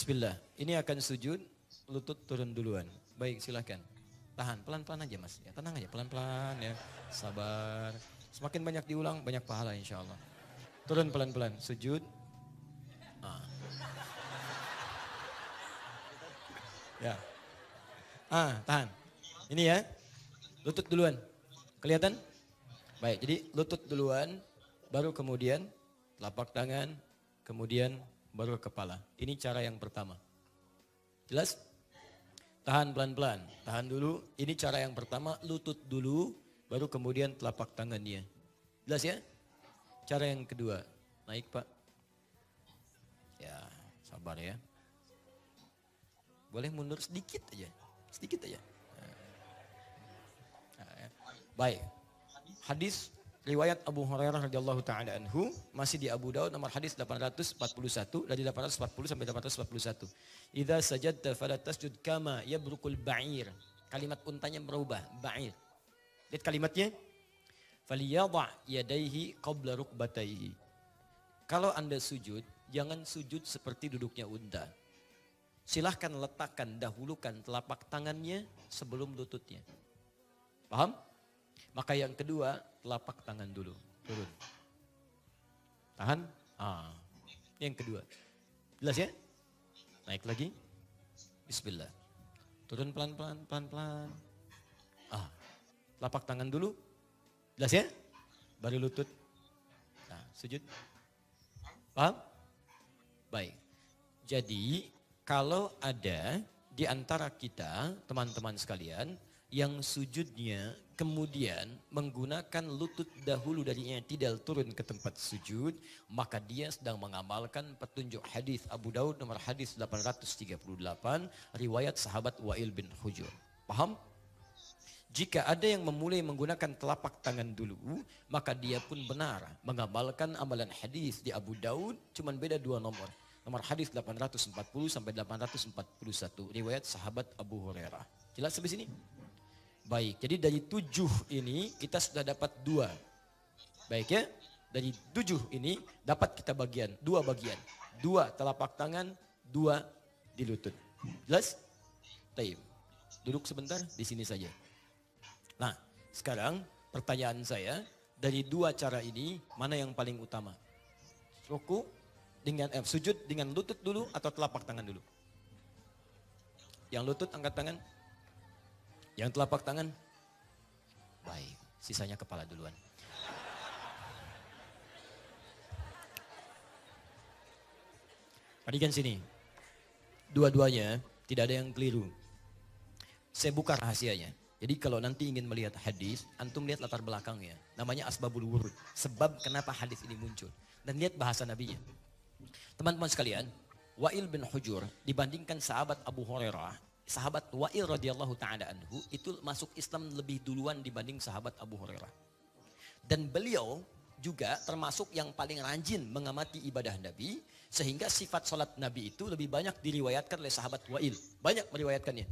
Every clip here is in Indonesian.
Bismillah. Ini akan sujud, lutut turun duluan. Baik, silahkan. Tahan, pelan-pelan aja mas. Ya, tenang aja, pelan-pelan ya. Sabar. Semakin banyak diulang, banyak pahala insya Allah. Turun pelan-pelan, sujud. Ya. Tahan. Ini ya, lutut duluan. Kelihatan? Baik, jadi lutut duluan, baru kemudian telapak tangan, kemudian baru kepala. Ini cara yang pertama. Jelas? Tahan pelan-pelan, tahan dulu. Ini cara yang pertama, lutut dulu, baru kemudian telapak tangannya. Jelas ya? Cara yang kedua, naik Pak. Ya, sabar ya. Boleh mundur sedikit aja, sedikit aja. Baik, hadis riwayat Abu Hurairah radhiyallahu taala anhu masih di Abu Daud nomor hadis 841 dari 840 sampai 841. Idza sajadta fala tasjud kama yabrukul ba'ir. Kalimat untanya berubah, ba'ir. Lihat kalimatnya. Faliyadha yadayhi qabla rukbatayhi. Kalau Anda sujud, jangan sujud seperti duduknya unta. Silahkan letakkan, dahulukan telapak tangannya sebelum lututnya. Paham? Maka yang kedua, telapak tangan dulu. Turun. Tahan. Yang kedua. Jelas ya? Naik lagi. Bismillah. Turun pelan-pelan, pelan-pelan. Telapak tangan dulu. Jelas ya? Baru lutut. Nah, sujud. Paham? Baik. Jadi, kalau ada di antara kita, teman-teman sekalian, yang sujudnya kemudian menggunakan lutut dahulu dari i'tidal turun ke tempat sujud, maka dia sedang mengamalkan petunjuk hadis Abu Daud nomor hadis 838 riwayat sahabat Wa'il bin Hujur. Paham? Jika ada yang memulai menggunakan telapak tangan dulu, maka dia pun benar mengamalkan amalan hadis di Abu Daud, cuman beda 2 nomor. Nomor hadis 840 sampai 841 riwayat sahabat Abu Hurairah. Jelas sampai sini? Baik, jadi dari 7 ini kita sudah dapat 2. Baik ya, dari 7 ini dapat kita bagian, 2 bagian. 2 telapak tangan, 2 di lutut. Jelas? Taib. Duduk sebentar di sini saja. Nah, sekarang pertanyaan saya, dari 2 cara ini mana yang paling utama? Ruku dengan sujud dengan lutut dulu atau telapak tangan dulu? Yang lutut angkat tangan. Yang telapak tangan, baik, sisanya kepala duluan. Perhatikan sini, dua-duanya tidak ada yang keliru. Saya buka rahasianya. Jadi kalau nanti ingin melihat hadis, antum lihat latar belakangnya. Namanya asbabul wurud, sebab kenapa hadis ini muncul. Dan lihat bahasa nabinya. Teman-teman sekalian, Wa'il bin Hujur dibandingkan sahabat Abu Hurairah, sahabat Wa'il radhiyallahu ta'ala anhu itu masuk Islam lebih duluan dibanding sahabat Abu Hurairah. Dan beliau juga termasuk yang paling rajin mengamati ibadah Nabi, sehingga sifat sholat Nabi itu lebih banyak diriwayatkan oleh sahabat Wa'il. Banyak meriwayatkannya.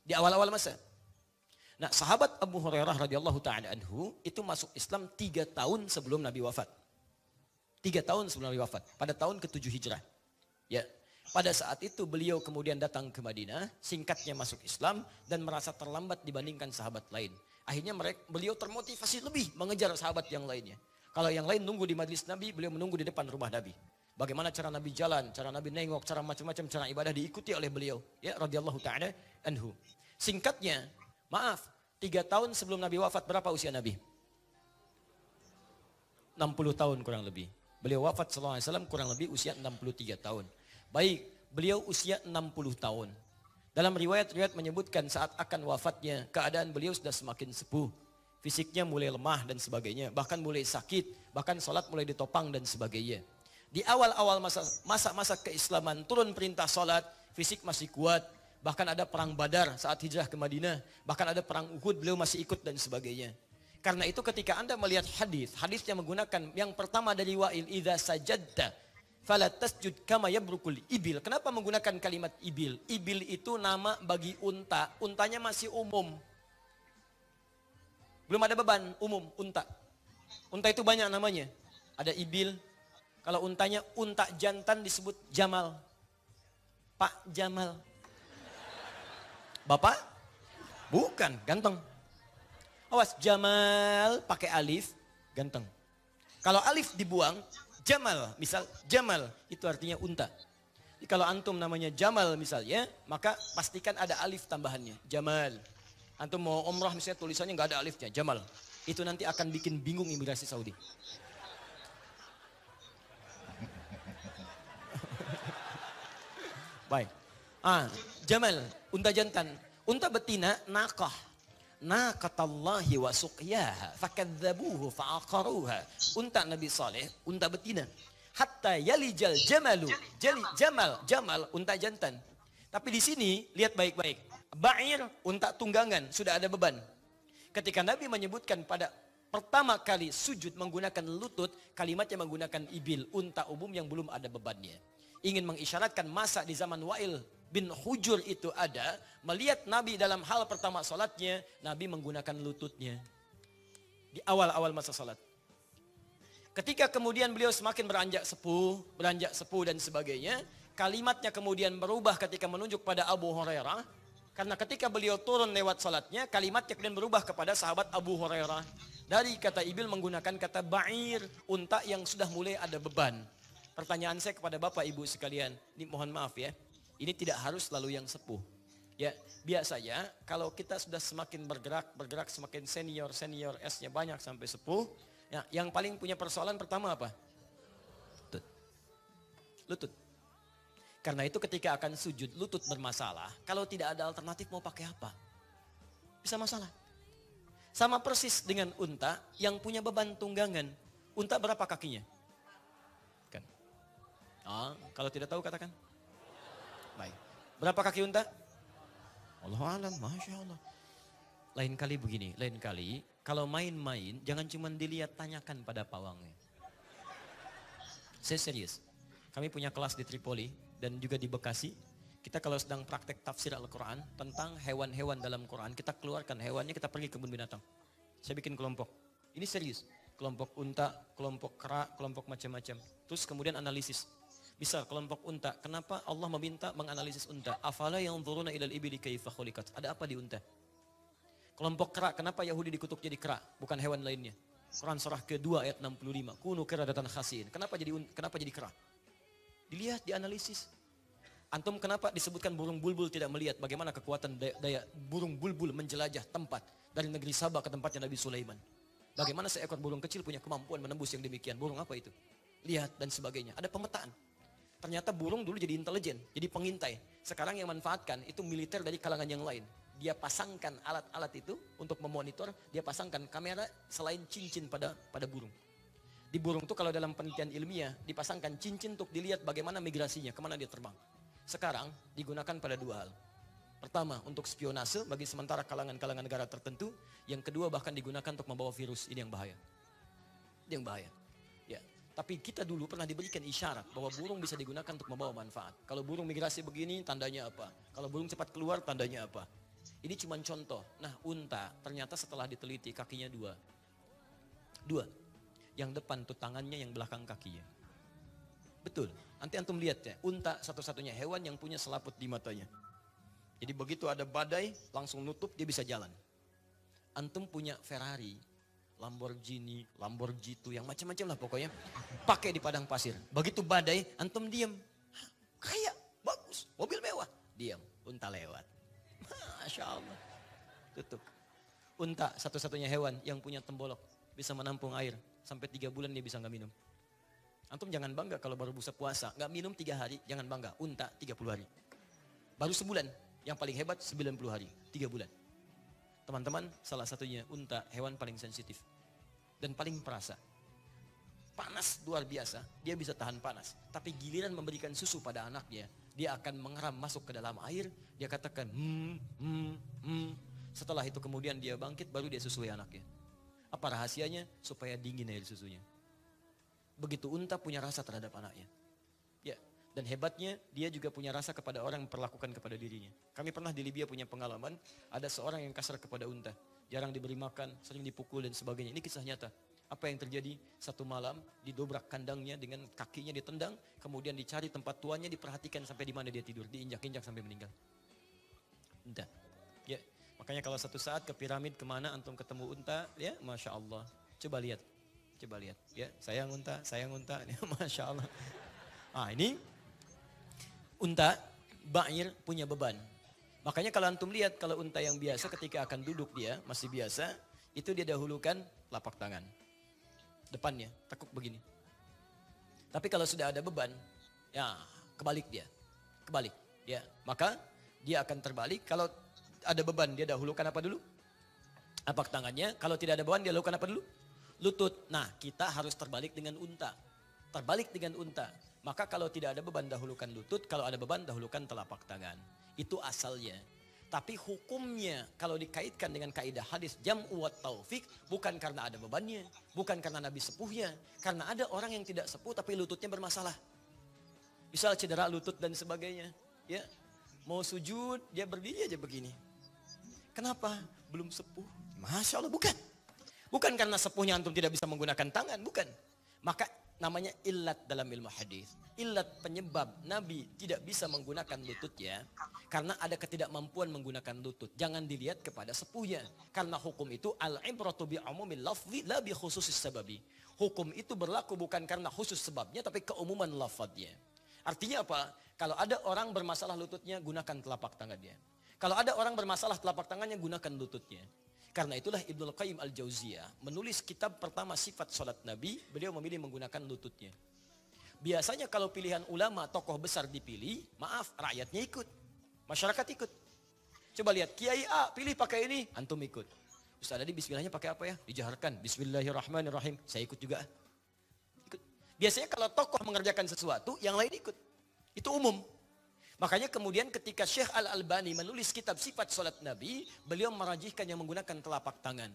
Di awal-awal masa. Nah, sahabat Abu Hurairah radhiyallahu ta'ala anhu itu masuk Islam 3 tahun sebelum Nabi wafat. 3 tahun sebelum Nabi wafat. Pada tahun ke-7 Hijrah. Ya. Pada saat itu beliau kemudian datang ke Madinah, singkatnya masuk Islam dan merasa terlambat dibandingkan sahabat lain. Akhirnya beliau termotivasi lebih mengejar sahabat yang lainnya. Kalau yang lain nunggu di majelis Nabi, beliau menunggu di depan rumah Nabi. Bagaimana cara Nabi jalan, cara Nabi nengok, cara macam-macam cara ibadah diikuti oleh beliau. Ya, radhiyallahu ta'ala anhu. Singkatnya, maaf, 3 tahun sebelum Nabi wafat, berapa usia Nabi? 60 tahun kurang lebih. Beliau wafat sallallahu alaihi wasallam kurang lebih usia 63 tahun. Baik, beliau usia 60 tahun. Dalam riwayat-riwayat menyebutkan saat akan wafatnya, keadaan beliau sudah semakin sepuh. Fisiknya mulai lemah dan sebagainya, bahkan mulai sakit, bahkan sholat mulai ditopang dan sebagainya. Di awal-awal masa-masa keislaman, turun perintah sholat, fisik masih kuat. Bahkan ada perang Badar saat hijrah ke Madinah, bahkan ada perang Uhud, beliau masih ikut dan sebagainya. Karena itu ketika Anda melihat hadis yang menggunakan yang pertama dari Wa'il, idza sajadta fala tasjud kama yabrukul ibil. Kenapa menggunakan kalimat ibil? Ibil itu nama bagi unta. Untanya masih umum. Belum ada beban, umum, unta. Unta itu banyak namanya. Ada ibil. Kalau untanya unta jantan disebut jamal. Pak Jamal. Bapak? Bukan, ganteng. Awas, Jamal pakai alif, ganteng. Kalau alif dibuang, Jamal, misal Jamal, itu artinya unta. Jadi kalau antum namanya Jamal misalnya, maka pastikan ada alif tambahannya, Jamal. Antum mau umrah misalnya tulisannya nggak ada alifnya, Jamal. Itu nanti akan bikin bingung imigrasi Saudi. Baik. Jamal, unta jantan. Unta betina, naqah. Naqatallahi wa suqyaha fakadzabuhu fa'aqaruha. Unta Nabi Saleh, unta betina. Hatta yalijal jamalu. Jamal, unta jantan. Tapi di sini lihat baik-baik. Ba'ir, unta tunggangan, sudah ada beban. Ketika Nabi menyebutkan pada pertama kali sujud menggunakan lutut, kalimatnya menggunakan ibil, unta umum yang belum ada bebannya. Ingin mengisyaratkan masa di zaman Wa'il bin Hujur itu ada, melihat Nabi dalam hal pertama salatnya, Nabi menggunakan lututnya. Di awal-awal masa salat. Ketika kemudian beliau semakin beranjak sepuh dan sebagainya, kalimatnya kemudian berubah ketika menunjuk pada Abu Hurairah. Karena ketika beliau turun lewat salatnya, kalimatnya kemudian berubah kepada sahabat Abu Hurairah. Dari kata ibil menggunakan kata ba'ir, unta yang sudah mulai ada beban. Pertanyaan saya kepada Bapak Ibu sekalian, ini mohon maaf ya, ini tidak harus selalu yang sepuh. Ya, biasanya kalau kita sudah semakin bergerak semakin senior, S-nya banyak sampai sepuh, ya, yang paling punya persoalan pertama apa? Lutut. Karena itu ketika akan sujud lutut bermasalah, kalau tidak ada alternatif mau pakai apa? Bisa masalah. Sama persis dengan unta yang punya beban tunggangan. Unta berapa kakinya? Kan. Kalau tidak tahu katakan. Baik. Berapa kaki unta? Allahu a'lam, Masya Allah. Lain kali begini, lain kali kalau main-main jangan cuma dilihat, tanyakan pada pawangnya. Saya serius. Kami punya kelas di Tripoli dan juga di Bekasi. Kita kalau sedang praktek tafsir Al-Quran tentang hewan-hewan dalam Quran, kita keluarkan hewannya, kita pergi ke kebun binatang. Saya bikin kelompok. Ini serius. Kelompok unta, kelompok kera, kelompok macam-macam. Terus kemudian analisis. Bisa kelompok unta. Kenapa Allah meminta menganalisis unta? Afala yanzuruna ilal ibili kaifa khuliqat. Ada apa di unta? Kelompok kera. Kenapa Yahudi dikutuk jadi kera? Bukan hewan lainnya. Quran surah kedua ayat 65. Kunu qiradatan khasiin. Kenapa jadi kera? Dilihat, dianalisis. Antum kenapa disebutkan burung bulbul tidak melihat bagaimana kekuatan daya burung bulbul menjelajah tempat dari negeri Sabah ke tempatnya Nabi Sulaiman. Bagaimana seekor burung kecil punya kemampuan menembus yang demikian. Burung apa itu? Lihat dan sebagainya. Ada pemetaan. Ternyata burung dulu jadi intelijen, jadi pengintai. Sekarang yang manfaatkan itu militer dari kalangan yang lain. Dia pasangkan alat-alat itu untuk memonitor, dia pasangkan kamera selain cincin pada burung. Di burung itu kalau dalam penelitian ilmiah dipasangkan cincin untuk dilihat bagaimana migrasinya, kemana dia terbang. Sekarang digunakan pada dua hal. Pertama untuk spionase bagi sementara kalangan-kalangan negara tertentu. Yang kedua bahkan digunakan untuk membawa virus. Ini yang bahaya. Ini yang bahaya. Ya. Tapi kita dulu pernah diberikan isyarat bahwa burung bisa digunakan untuk membawa manfaat. Kalau burung migrasi begini tandanya apa? Kalau burung cepat keluar tandanya apa? Ini cuma contoh. Nah unta ternyata setelah diteliti kakinya dua. Yang depan tuh tangannya, yang belakang kakinya. Betul. Nanti antum lihat ya, unta satu-satunya hewan yang punya selaput di matanya. Jadi begitu ada badai, langsung nutup, dia bisa jalan. Antum punya Ferrari, Lamborghini, yang macam-macam lah pokoknya. Pakai di padang pasir. Begitu badai, antum diam. Kaya, bagus, mobil mewah. Diam, unta lewat. Masya Allah. Tutup. Unta satu-satunya hewan yang punya tembolok. Bisa menampung air. Sampai 3 bulan dia bisa nggak minum. Antum jangan bangga kalau baru busa puasa. Nggak minum 3 hari, jangan bangga. Unta 30 hari. Baru sebulan. Yang paling hebat 90 hari. 3 bulan. Teman-teman, salah satunya unta, hewan paling sensitif. Dan paling perasa. Panas luar biasa, dia bisa tahan panas. Tapi giliran memberikan susu pada anaknya, dia akan mengeram masuk ke dalam air. Dia katakan, Setelah itu kemudian dia bangkit, baru dia susui anaknya. Apa rahasianya? Supaya dingin air susunya. Begitu unta punya rasa terhadap anaknya. Ya, dan hebatnya dia juga punya rasa kepada orang yang memperlakukan kepada dirinya. Kami pernah di Libya punya pengalaman, ada seorang yang kasar kepada unta. Jarang diberi makan, sering dipukul dan sebagainya. Ini kisah nyata. Apa yang terjadi? Satu malam didobrak kandangnya dengan kakinya ditendang, kemudian dicari tempat tuannya, diperhatikan sampai di mana dia tidur, diinjak-injak sampai meninggal. Unta. Ya, makanya kalau satu saat ke piramid kemana antum ketemu unta, ya Masya Allah. Coba lihat, ya sayang unta, ya, Masya Allah. Ah ini unta, ba'ir punya beban. Makanya kalau antum lihat, kalau unta yang biasa ketika akan duduk dia masih biasa, itu dia dahulukan telapak tangan. Depannya, tekuk begini. Tapi kalau sudah ada beban, ya kebalik dia. Kebalik. Ya, maka dia akan terbalik. Kalau ada beban, dia dahulukan apa dulu? Telapak tangannya. Kalau tidak ada beban, dia lakukan apa dulu? Lutut. Nah, kita harus terbalik dengan unta. Terbalik dengan unta. Maka kalau tidak ada beban, dahulukan lutut. Kalau ada beban, dahulukan telapak tangan. Itu asalnya. Tapi hukumnya kalau dikaitkan dengan kaidah hadis jam'u wat taufik, bukan karena ada bebannya, bukan karena Nabi sepuhnya, karena ada orang yang tidak sepuh tapi lututnya bermasalah. Misal cedera lutut dan sebagainya, ya. Mau sujud dia berdiri aja begini. Kenapa? Belum sepuh. Masya Allah, bukan. Bukan karena sepuhnya antum tidak bisa menggunakan tangan, bukan. Maka namanya illat dalam ilmu hadis. Illat penyebab Nabi tidak bisa menggunakan lututnya karena ada ketidakmampuan menggunakan lutut. Jangan dilihat kepada sepuhnya. Karena hukum itu al-ibratu bi umumil lafzi la bi khususis sababi. Hukum itu berlaku bukan karena khusus sebabnya tapi keumuman lafadznya. Artinya apa? Kalau ada orang bermasalah lututnya, gunakan telapak tangannya. Kalau ada orang bermasalah telapak tangannya, gunakan lututnya. Karena itulah Ibnul Qayyim Al-Jauziyah menulis kitab pertama sifat salat Nabi, beliau memilih menggunakan lututnya. Biasanya kalau pilihan ulama, tokoh besar dipilih, maaf, rakyatnya ikut. Masyarakat ikut. Coba lihat, Kiai A pilih pakai ini, antum ikut. Ustaz tadi bismillahnya pakai apa ya? Dijaharkan, bismillahirrahmanirrahim, saya ikut juga. Ikut. Biasanya kalau tokoh mengerjakan sesuatu, yang lain ikut. Itu umum. Makanya kemudian ketika Syekh Al-Albani menulis kitab sifat salat Nabi, beliau merajihkan yang menggunakan telapak tangan.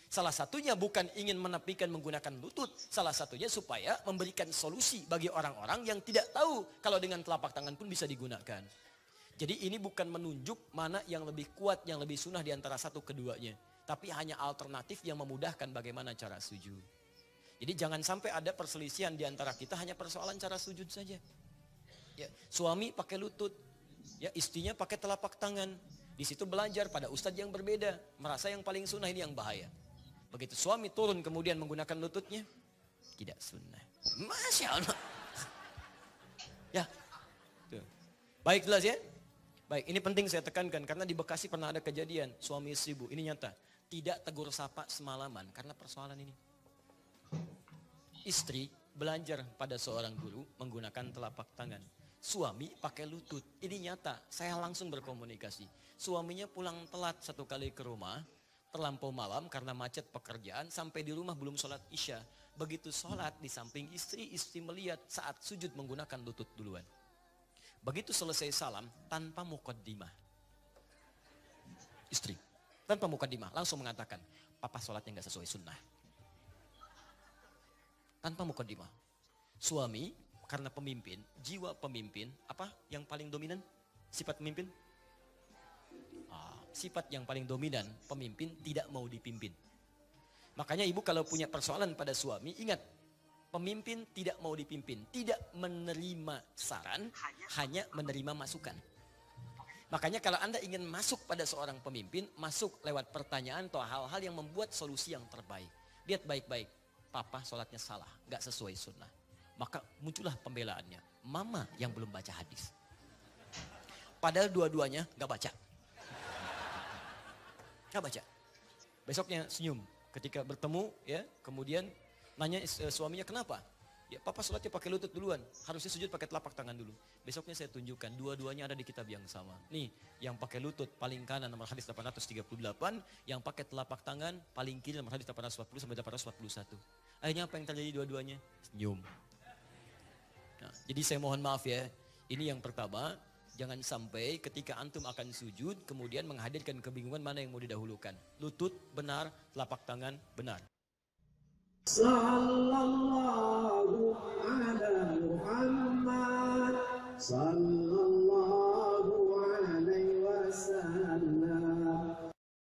Salah satunya bukan ingin menepikan menggunakan lutut, salah satunya supaya memberikan solusi bagi orang-orang yang tidak tahu kalau dengan telapak tangan pun bisa digunakan. Jadi ini bukan menunjuk mana yang lebih kuat, yang lebih sunnah di antara satu keduanya. Tapi hanya alternatif yang memudahkan bagaimana cara sujud. Jadi jangan sampai ada perselisihan di antara kita hanya persoalan cara sujud saja. Ya, suami pakai lutut, ya istrinya pakai telapak tangan. Di situ belajar pada ustadz yang berbeda, merasa yang paling sunnah ini yang bahaya. Begitu suami turun kemudian menggunakan lututnya, tidak sunnah. Masya Allah. Ya, tuh. Baik jelas ya. Baik, ini penting saya tekankan karena di Bekasi pernah ada kejadian suami istri, Bu, ini nyata, tidak tegur sapa semalaman karena persoalan ini. Istri belajar pada seorang guru menggunakan telapak tangan. Suami pakai lutut. Ini nyata, saya langsung berkomunikasi. Suaminya pulang telat satu kali ke rumah, terlampau malam karena macet pekerjaan, sampai di rumah belum sholat isya. Begitu sholat di samping istri, istri melihat saat sujud menggunakan lutut duluan. Begitu selesai salam, tanpa muqaddimah. Istri, tanpa muqaddimah, langsung mengatakan, papa sholatnya gak sesuai sunnah. Tanpa muqaddimah. Suami karena pemimpin, jiwa pemimpin, apa yang paling dominan? Sifat pemimpin? Sifat yang paling dominan, pemimpin tidak mau dipimpin. Makanya ibu kalau punya persoalan pada suami, ingat, pemimpin tidak mau dipimpin, tidak menerima saran, hanya menerima masukan. Makanya kalau Anda ingin masuk pada seorang pemimpin, masuk lewat pertanyaan atau hal-hal yang membuat solusi yang terbaik. Lihat baik-baik, papa sholatnya salah, gak sesuai sunnah. Maka muncullah pembelaannya. Mama yang belum baca hadis. Padahal dua-duanya gak baca. Gak baca. Besoknya senyum. Ketika bertemu, ya, kemudian nanya suaminya kenapa? Ya, papa sholatnya pakai lutut duluan. Harusnya sujud pakai telapak tangan dulu. Besoknya saya tunjukkan, dua-duanya ada di kitab yang sama. Nih, yang pakai lutut paling kanan nomor hadis 838. Yang pakai telapak tangan paling kiri nomor hadis 840 sampai 841. Akhirnya apa yang terjadi dua-duanya? Senyum. Nah, jadi saya mohon maaf ya, ini yang pertama, jangan sampai ketika antum akan sujud, kemudian menghadirkan kebingungan mana yang mau didahulukan. Lutut benar, telapak tangan benar. Sallallahu ala Muhammad, sallallahu